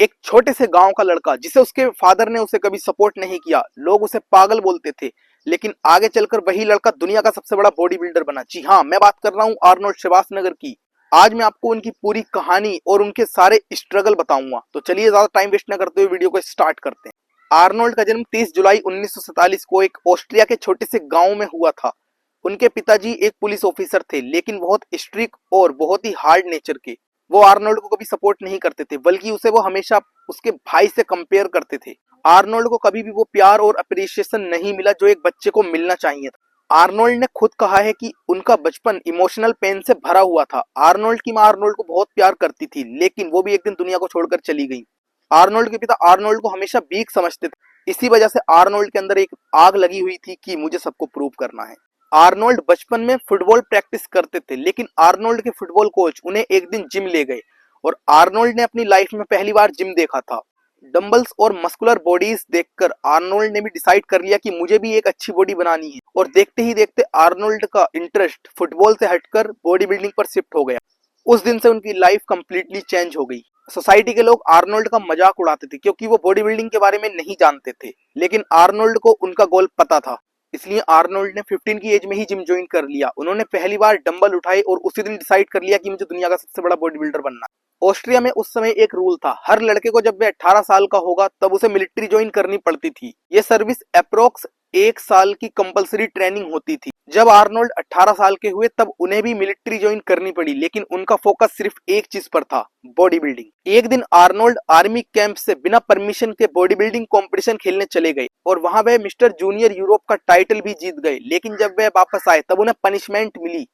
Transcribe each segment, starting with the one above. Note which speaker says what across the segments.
Speaker 1: एक छोटे से गांव का लड़का जिसे उसके फादर ने उसे कभी सपोर्ट नहीं किया, लोग उसे पागल बोलते थे, लेकिन आगे चलकर वही लड़का दुनिया का सबसे बड़ा बॉडी बिल्डर बना। जी हाँ, मैं बात कर रहा हूँ आर्नोल्ड श्वार्ज़नेगर की। आज मैं आपको उनकी पूरी कहानी और उनके सारे स्ट्रगल बताऊंगा। तो चलिए ज्यादा टाइम वेस्ट न करते हुए वीडियो को स्टार्ट करते हैं। आर्नोल्ड का जन्म 30 जुलाई 1947 को एक ऑस्ट्रिया के छोटे से गांव में हुआ था। उनके पिताजी एक पुलिस ऑफिसर थे, लेकिन बहुत स्ट्रिक्ट और बहुत ही हार्ड नेचर के। वो आर्नोल्ड को कभी सपोर्ट नहीं करते थे, बल्कि उसे वो हमेशा उसके भाई से कंपेयर करते थे। आर्नोल्ड को कभी भी वो प्यार और अप्रिसिएशन नहीं मिला जो एक बच्चे को मिलना चाहिए था। आर्नोल्ड ने खुद कहा है कि उनका बचपन इमोशनल पेन से भरा हुआ था। आर्नोल्ड की मां आर्नोल्ड को बहुत प्यार करती थी, लेकिन वो भी एक दिन दुनिया को छोड़कर चली गई। आर्नोल्ड के पिता आर्नोल्ड को हमेशा वीक समझते थे। इसी वजह से आर्नोल्ड के अंदर एक आग लगी हुई थी कि मुझे सबको प्रूव करना है। आर्नोल्ड बचपन में फुटबॉल प्रैक्टिस करते थे, लेकिन आर्नोल्ड के फुटबॉल कोच उन्हें एक दिन जिम ले गए और आर्नोल्ड ने अपनी लाइफ में पहली बार जिम देखा था। डंबल्स और मस्कुलर बॉडीज देखकर आर्नोल्ड ने भी डिसाइड कर लिया कि मुझे भी एक अच्छी बॉडी बनानी है, और देखते ही देखते आर्नोल्ड का इंटरेस्ट फुटबॉल से हटकर बॉडी बिल्डिंग पर शिफ्ट हो गया। उस दिन से उनकी लाइफ कंप्लीटली चेंज हो गई। सोसाइटी के लोग आर्नोल्ड का मजाक उड़ाते थे क्योंकि वो बॉडी बिल्डिंग के बारे में नहीं जानते थे, लेकिन आर्नोल्ड को उनका गोल पता था। इसलिए आर्नोल्ड ने 15 की एज में ही जिम ज्वाइन कर लिया। उन्होंने पहली बार डंबल उठाए और उसी दिन डिसाइड कर लिया कि मुझे दुनिया का सबसे बड़ा बॉडी बिल्डर बनना है। ऑस्ट्रिया में उस समय एक रूल था, हर लड़के को जब वह 18 साल का होगा तब उसे मिलिट्री ज्वाइन करनी पड़ती थी। यह सर्विस अप्रोक्स 1 साल की कंपलसरी ट्रेनिंग होती थी। जब आर्नोल्ड 18 साल के हुए तब उन्हें भी मिलिट्री ज्वाइन करनी पड़ी, लेकिन उनका फोकस सिर्फ एक चीज पर था, बॉडी बिल्डिंग। एक दिन आर्नोल्ड आर्मी कैंप से बिना परमिशन के बॉडी बिल्डिंग कॉम्पिटिशन खेलने चले गए और वहां वह मिस्टर जूनियर यूरोप का टाइटल भी जीत गए। लेकिन जब वह वापस आए तब उन्हें पनिशमेंट मिली,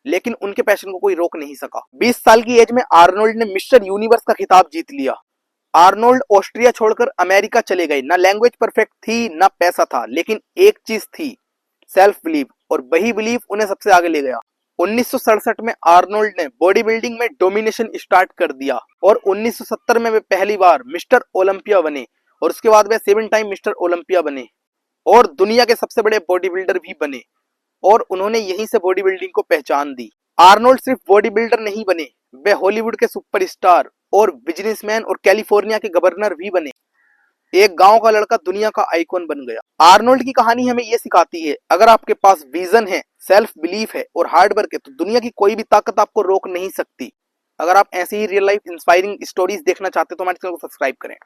Speaker 1: लेकिन उनके पैशन को कोई रोक नहीं सका। 20 साल की एज में आर्नोल्ड ने मिस्टर यूनिवर्स का खिताब जीत लिया। आर्नोल्ड ऑस्ट्रिया छोड़कर अमेरिका चले गए। ना लैंग्वेज परफेक्ट थी, ना पैसा था, लेकिन एक चीज थी, सेल्फ बिलीव, और वही बिलीव उन्हें सबसे आगे ले गया। 1967 में आर्नोल्ड ने बॉडी बिल्डिंग में डोमिनेशन स्टार्ट कर दिया और 1970 में वे पहली बार मिस्टर ओलंपिया बने, और उसके बाद वे 7 टाइम मिस्टर ओलंपिया बने और दुनिया के सबसे बड़े बॉडी बिल्डर भी बने, और उन्होंने यहीं से बॉडी बिल्डिंग को पहचान दी। आर्नोल्ड सिर्फ बॉडी बिल्डर नहीं बने, वे हॉलीवुड के सुपरस्टार और बिजनेसमैन और कैलिफोर्निया के गवर्नर भी बने। एक गांव का लड़का दुनिया का आइकॉन बन गया। आर्नोल्ड की कहानी हमें यह सिखाती है, अगर आपके पास विजन है, सेल्फ बिलीफ है और हार्ड वर्क है, तो दुनिया की कोई भी ताकत आपको रोक नहीं सकती। अगर आप ऐसी ही रियल लाइफ इंस्पायरिंग स्टोरीज देखना चाहते हो तो हमारे चैनल को सब्सक्राइब करें।